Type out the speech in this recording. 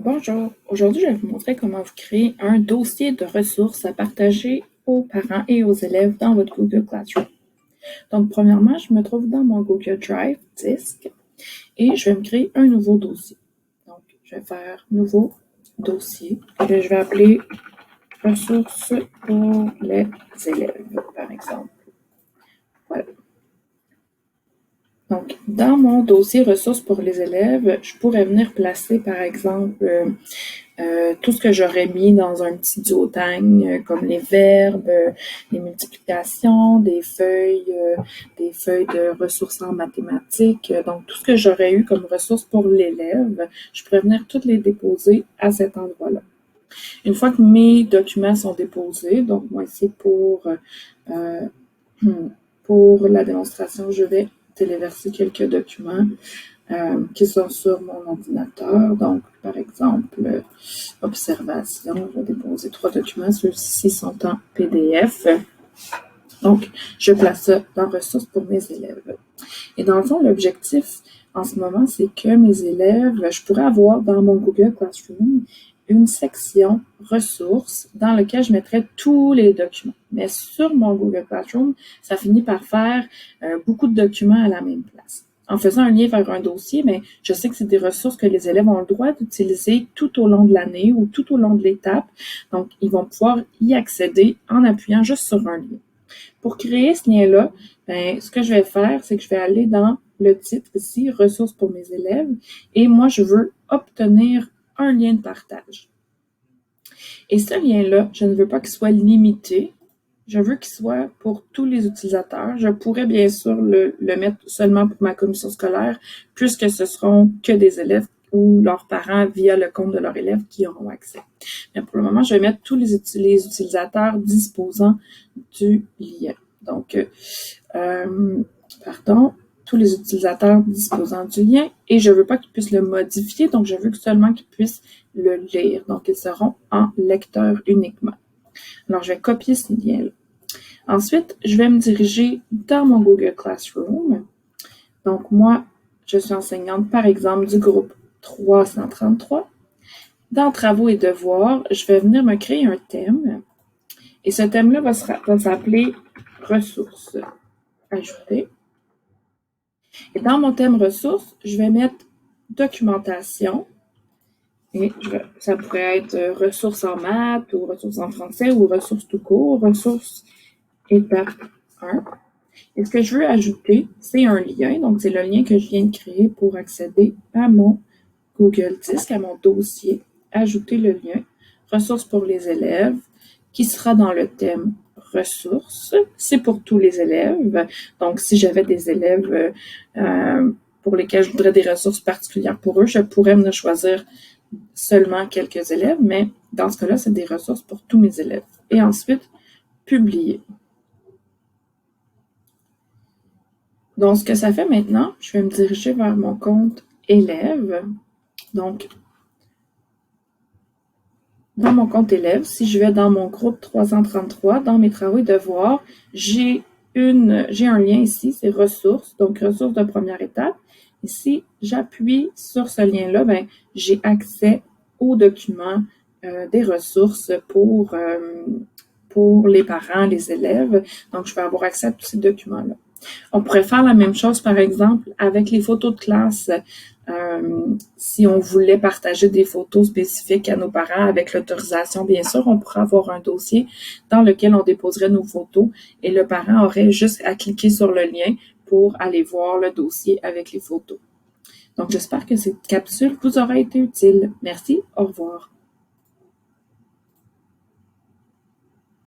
Bonjour, aujourd'hui je vais vous montrer comment vous créer un dossier de ressources à partager aux parents et aux élèves dans votre Google Classroom. Donc premièrement, je me trouve dans mon Google Drive disque et je vais me créer un nouveau dossier. Donc je vais faire nouveau dossier que je vais appeler ressources pour les élèves par exemple. Voilà. Donc, dans mon dossier ressources pour les élèves, je pourrais venir placer, par exemple, tout ce que j'aurais mis dans un petit duotang, comme les verbes, les multiplications, des feuilles de ressources en mathématiques. Donc, tout ce que j'aurais eu comme ressources pour l'élève, je pourrais venir toutes les déposer à cet endroit-là. Une fois que mes documents sont déposés, donc moi ici pour la démonstration, je vais téléverser quelques documents qui sont sur mon ordinateur. Donc, par exemple, observation, je vais déposer 3 documents. Ceux-ci sont en PDF. Donc, je place ça dans ressources pour mes élèves. Et dans le fond, l'objectif en ce moment, c'est que mes élèves, je pourrais avoir dans mon Google Classroom une section ressources dans laquelle je mettrais tous les documents. Mais sur mon Google Classroom, ça finit par faire beaucoup de documents à la même place. En faisant un lien vers un dossier, mais je sais que c'est des ressources que les élèves ont le droit d'utiliser tout au long de l'année ou tout au long de l'étape. Donc, ils vont pouvoir y accéder en appuyant juste sur un lien. Pour créer ce lien-là, ce que je vais faire, c'est que je vais aller dans le titre ici, ressources pour mes élèves, et moi, je veux obtenir un lien de partage. Et ce lien-là, je ne veux pas qu'il soit limité. Je veux qu'il soit pour tous les utilisateurs. Je pourrais bien sûr le mettre seulement pour ma commission scolaire, puisque ce seront que des élèves ou leurs parents via le compte de leur élève qui auront accès. Mais pour le moment, je vais mettre tous les utilisateurs disposant du lien. Donc, tous les utilisateurs disposant du lien et je ne veux pas qu'ils puissent le modifier, donc je veux seulement qu'ils puissent le lire. Donc, ils seront en lecteur uniquement. Alors, je vais copier ce lien-là. Ensuite, je vais me diriger dans mon Google Classroom. Donc, moi, je suis enseignante, par exemple, du groupe 333. Dans Travaux et devoirs, je vais venir me créer un thème. Et ce thème-là va s'appeler Ressources. Ajouter. Et dans mon thème ressources, je vais mettre documentation. Et ça pourrait être ressources en maths ou ressources en français ou ressources tout court, ressources étape 1. Et ce que je veux ajouter, c'est un lien. Donc, c'est le lien que je viens de créer pour accéder à mon Google Disc, à mon dossier. Ajouter le lien ressources pour les élèves qui sera dans le thème ressources. C'est pour tous les élèves. Donc, si j'avais des élèves pour lesquels je voudrais des ressources particulières pour eux, je pourrais venir choisir seulement quelques élèves, mais dans ce cas-là, c'est des ressources pour tous mes élèves. Et ensuite, publier. Donc, ce que ça fait maintenant, je vais me diriger vers mon compte élève. Donc, dans mon compte élève, si je vais dans mon groupe 333, dans mes travaux et devoirs, j'ai un lien ici, c'est ressources, donc ressources de première étape. Et si j'appuie sur ce lien-là, j'ai accès aux documents des ressources pour les parents, les élèves. Donc, je vais avoir accès à tous ces documents-là. On pourrait faire la même chose, par exemple, avec les photos de classe. Si on voulait partager des photos spécifiques à nos parents avec l'autorisation, bien sûr, on pourrait avoir un dossier dans lequel on déposerait nos photos et le parent aurait juste à cliquer sur le lien pour aller voir le dossier avec les photos. Donc, j'espère que cette capsule vous aura été utile. Merci, au revoir.